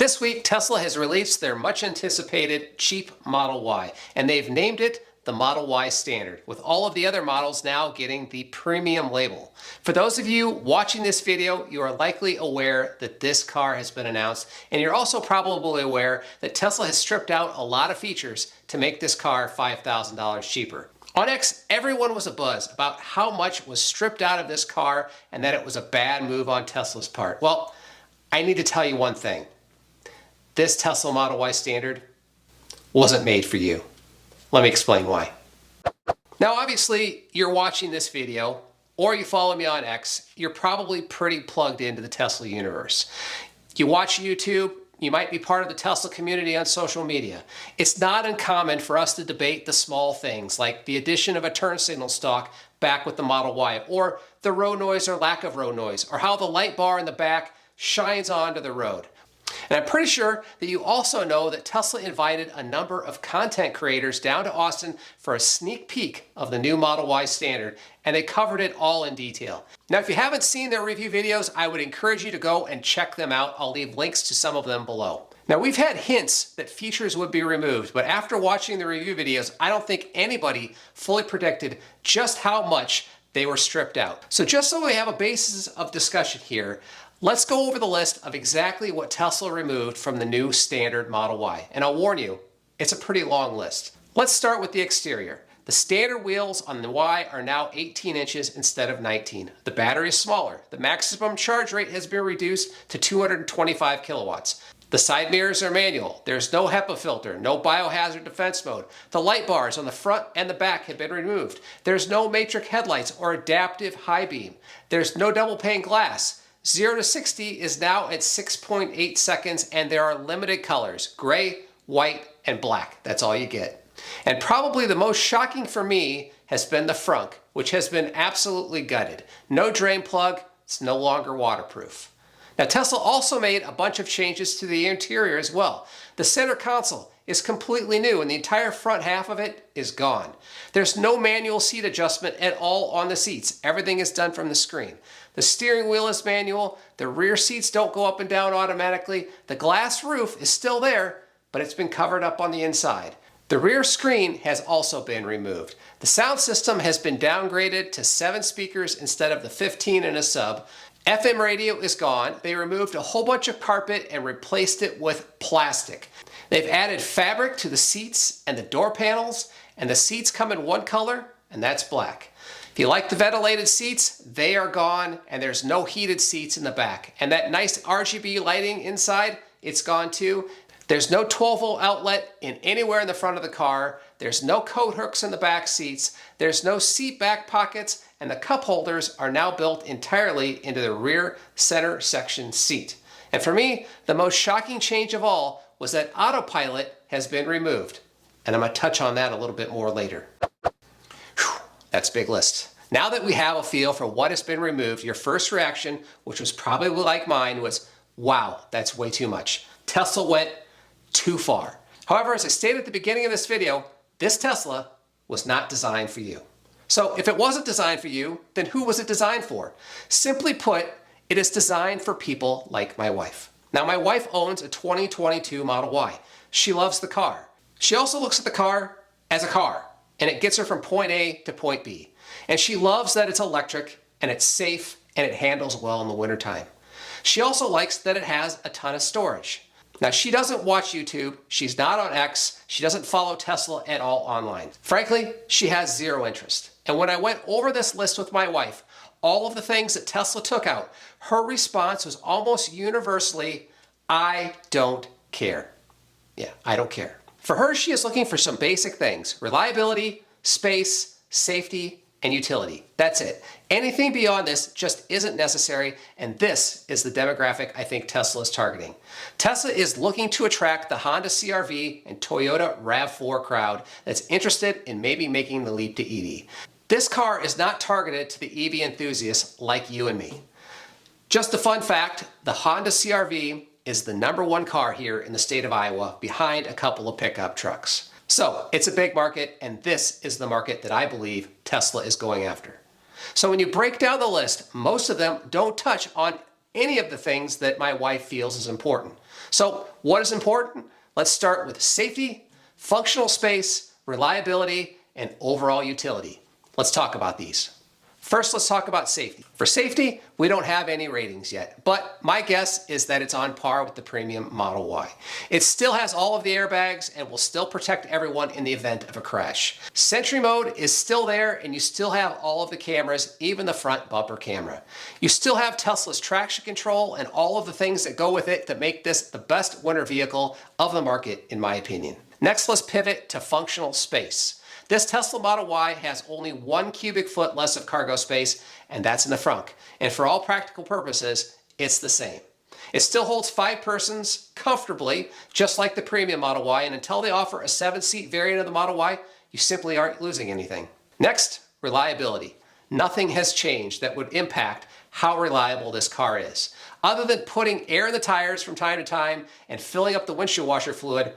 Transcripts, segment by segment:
This week, Tesla has released their much anticipated cheap Model Y, and they've named it the Model Y Standard, with all of the other models now getting the premium label. For those of you watching this video, you are likely aware that this car has been announced, and you're also probably aware that Tesla has stripped out a lot of features to make this car $5,000 cheaper. On X, everyone was abuzz about how much was stripped out of this car and that it was a bad move on Tesla's part. Well, I need to tell you one thing. This Tesla Model Y Standard wasn't made for you. Let me explain why. Now, obviously, you're watching this video or you follow me on X, you're probably pretty plugged into the Tesla universe. You watch YouTube, you might be part of the Tesla community on social media. It's not uncommon for us to debate the small things like the addition of a turn signal stalk back with the Model Y, or the road noise or lack of road noise, or how the light bar in the back shines onto the road. And I'm pretty sure that you also know that Tesla invited a number of content creators down to Austin for a sneak peek of the new Model Y Standard, and they covered it all in detail. Now, if you haven't seen their review videos, I would encourage you to go and check them out. I'll leave links to some of them below. Now, we've had hints that features would be removed, but after watching the review videos, I don't think anybody fully predicted just how much they were stripped out. So just so we have a basis of discussion here, let's go over the list of exactly what Tesla removed from the new standard Model Y. And I'll warn you, it's a pretty long list. Let's start with the exterior. The standard wheels on the Y are now 18 inches instead of 19. The battery is smaller. The maximum charge rate has been reduced to 225 kilowatts. The side mirrors are manual. There's no HEPA filter, no biohazard defense mode. The light bars on the front and the back have been removed. There's no matrix headlights or adaptive high beam. There's no double pane glass. 0 to 60 is now at 6.8 seconds, and there are limited colors, gray, white, and black. That's all you get. And probably the most shocking for me has been the frunk, which has been absolutely gutted. No drain plug, it's no longer waterproof. Now, Tesla also made a bunch of changes to the interior as well. The center console is completely new and the entire front half of it is gone. There's no manual seat adjustment at all on the seats. Everything is done from the screen. The steering wheel is manual. The rear seats don't go up and down automatically. The glass roof is still there, but it's been covered up on the inside. The rear screen has also been removed. The sound system has been downgraded to 7 speakers instead of the 15 in a sub. FM radio is gone. They removed a whole bunch of carpet and replaced it with plastic. They've added fabric to the seats and the door panels, and the seats come in one color, and that's black. If you like the ventilated seats, they are gone, and there's no heated seats in the back. And that nice RGB lighting inside, it's gone too. There's no 12-volt outlet in anywhere in the front of the car. There's no coat hooks in the back seats. There's no seat back pockets, and the cup holders are now built entirely into the rear center section seat. And for me, the most shocking change of all was that Autopilot has been removed. And I'm going to touch on that a little bit more later. Whew, that's a big list. Now that we have a feel for what has been removed, your first reaction, which was probably like mine, was, wow, that's way too much. Tesla went too far. However, as I stated at the beginning of this video, this Tesla was not designed for you. So if it wasn't designed for you, then who was it designed for? Simply put, it is designed for people like my wife. Now, my wife owns a 2022 Model Y. She loves the car. She also looks at the car as a car, and it gets her from point A to point B. And she loves that it's electric, and it's safe, and it handles well in the wintertime. She also likes that it has a ton of storage. Now, she doesn't watch YouTube, she's not on X, she doesn't follow Tesla at all online. Frankly, she has zero interest. And when I went over this list with my wife, all of the things that Tesla took out, her response was almost universally, I don't care. Yeah, I don't care. For her, she is looking for some basic things: reliability, space, safety, and utility. That's it. Anything beyond this just isn't necessary, and this is the demographic I think Tesla is targeting. Tesla is looking to attract the Honda CR-V and Toyota RAV4 crowd that's interested in maybe making the leap to EV. This car is not targeted to the EV enthusiasts like you and me. Just a fun fact, the Honda CR-V is the #1 car here in the state of Iowa, behind a couple of pickup trucks. So it's a big market, and this is the market that I believe Tesla is going after. So when you break down the list, most of them don't touch on any of the things that my wife feels is important. So what is important? Let's start with safety, functional space, reliability, and overall utility. Let's talk about these. First, let's talk about safety. For safety, we don't have any ratings yet, but my guess is that it's on par with the premium Model Y. It still has all of the airbags and will still protect everyone in the event of a crash. Sentry mode is still there, and you still have all of the cameras, even the front bumper camera. You still have Tesla's traction control and all of the things that go with it that make this the best winter vehicle of the market, in my opinion. Next, let's pivot to functional space. This Tesla Model Y has only 1 cubic foot less of cargo space, and that's in the front. And for all practical purposes, it's the same. It still holds 5 persons comfortably, just like the premium Model Y, and until they offer a 7-seat variant of the Model Y, you simply aren't losing anything. Next, reliability. Nothing has changed that would impact how reliable this car is. Other than putting air in the tires from time to time and filling up the windshield washer fluid,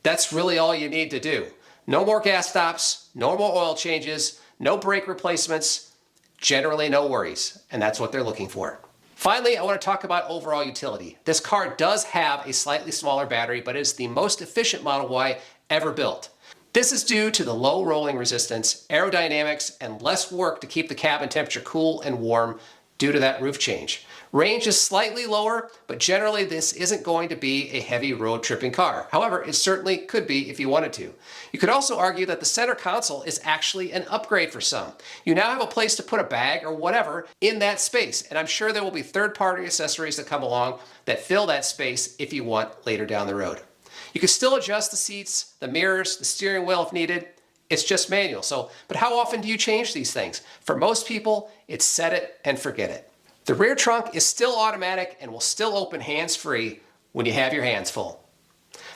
that's really all you need to do. No more gas stops, no more oil changes, no brake replacements, generally no worries, and that's what they're looking for. Finally, I want to talk about overall utility. This car does have a slightly smaller battery, but it is the most efficient Model Y ever built. This is due to the low rolling resistance, aerodynamics, and less work to keep the cabin temperature cool and warm due to that roof change. Range is slightly lower, but generally this isn't going to be a heavy road tripping car. However, it certainly could be if you wanted to. You could also argue that the center console is actually an upgrade for some. You now have a place to put a bag or whatever in that space, and I'm sure there will be third-party accessories that come along that fill that space if you want later down the road. You can still adjust the seats, the mirrors, the steering wheel if needed. It's just manual. But how often do you change these things? For most people, it's set it and forget it. The rear trunk is still automatic and will still open hands-free when you have your hands full.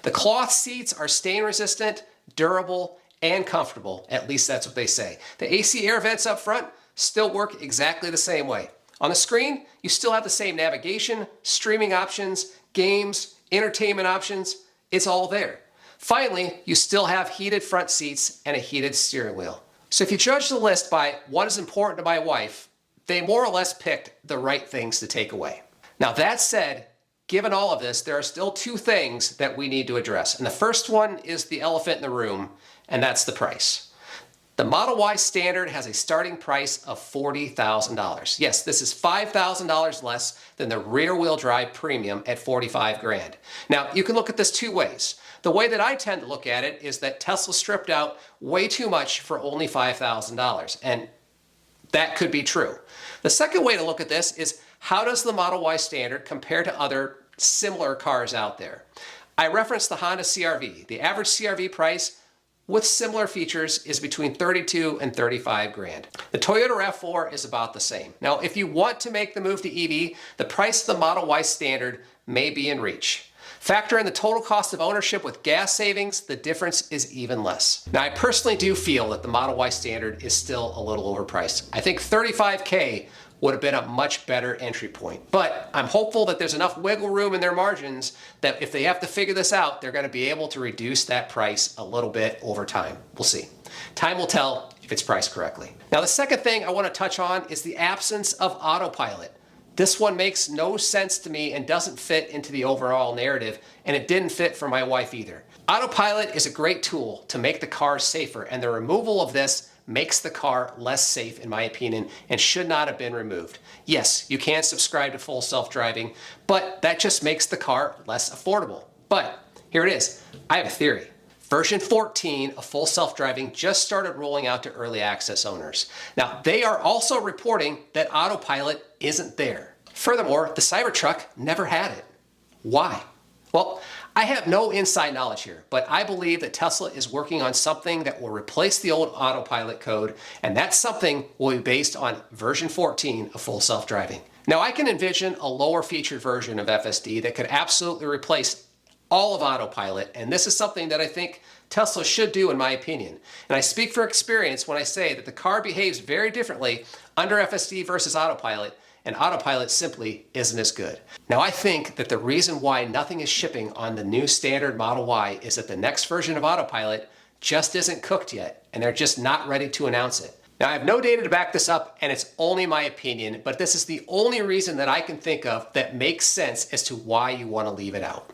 The cloth seats are stain resistant, durable, and comfortable. At least that's what they say. The AC air vents up front still work exactly the same way. On the screen, you still have the same navigation, streaming options, games, entertainment options. It's all there. Finally, you still have heated front seats and a heated steering wheel. So if you judge the list by what is important to my wife, they more or less picked the right things to take away. Now that said, given all of this, there are still 2 things that we need to address. And the first one is the elephant in the room, and that's the price. The Model Y Standard has a starting price of $40,000. Yes, this is $5,000 less than the rear-wheel drive premium at $45,000. Now, you can look at this 2 ways. The way that I tend to look at it is that Tesla stripped out way too much for only $5,000, and that could be true. The second way to look at this is how does the Model Y Standard compare to other similar cars out there? I referenced the Honda CR-V. The average CR-V price with similar features is between $32,000 and $35,000. The Toyota RAV4 is about the same. Now, if you want to make the move to EV, the price of the Model Y Standard may be in reach. Factor in the total cost of ownership with gas savings, the difference is even less. Now, I personally do feel that the Model Y Standard is still a little overpriced. I think $35,000 would have been a much better entry point. But I'm hopeful that there's enough wiggle room in their margins that if they have to figure this out, they're going to be able to reduce that price a little bit over time. We'll see. Time will tell if it's priced correctly. Now, the second thing I want to touch on is the absence of Autopilot. This one makes no sense to me and doesn't fit into the overall narrative, and it didn't fit for my wife either. Autopilot is a great tool to make the car safer, and the removal of this makes the car less safe in my opinion and should not have been removed. Yes, you can subscribe to full self-driving, but that just makes the car less affordable. But here it is. I have a theory. Version 14 of full self-driving just started rolling out to early access owners. Now, they are also reporting that Autopilot isn't there. Furthermore, the Cybertruck never had it. Why? Well, I have no inside knowledge here, but I believe that Tesla is working on something that will replace the old Autopilot code, and that something will be based on version 14 of full self-driving. Now, I can envision a lower featured version of FSD that could absolutely replace all of Autopilot, and this is something that I think Tesla should do in my opinion. And I speak for experience when I say that the car behaves very differently under FSD versus Autopilot, and Autopilot simply isn't as good. Now, I think that the reason why nothing is shipping on the new standard Model Y is that the next version of Autopilot just isn't cooked yet, and they're just not ready to announce it. Now, I have no data to back this up, and it's only my opinion, but this is the only reason that I can think of that makes sense as to why you want to leave it out.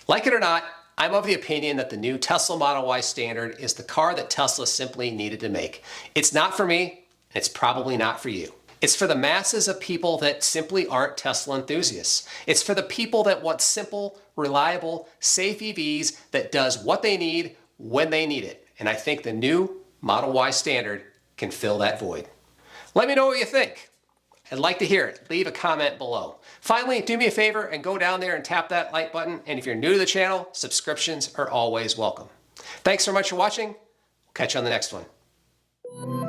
Like it or not, I'm of the opinion that the new Tesla Model Y Standard is the car that Tesla simply needed to make. It's not for me, and it's probably not for you. It's for the masses of people that simply aren't Tesla enthusiasts. It's for the people that want simple, reliable, safe EVs that does what they need when they need it. And I think the new Model Y Standard can fill that void. Let me know what you think. I'd like to hear it. Leave a comment below. Finally, do me a favor and go down there and tap that like button. And if you're new to the channel, subscriptions are always welcome. Thanks so much for watching. Catch you on the next one.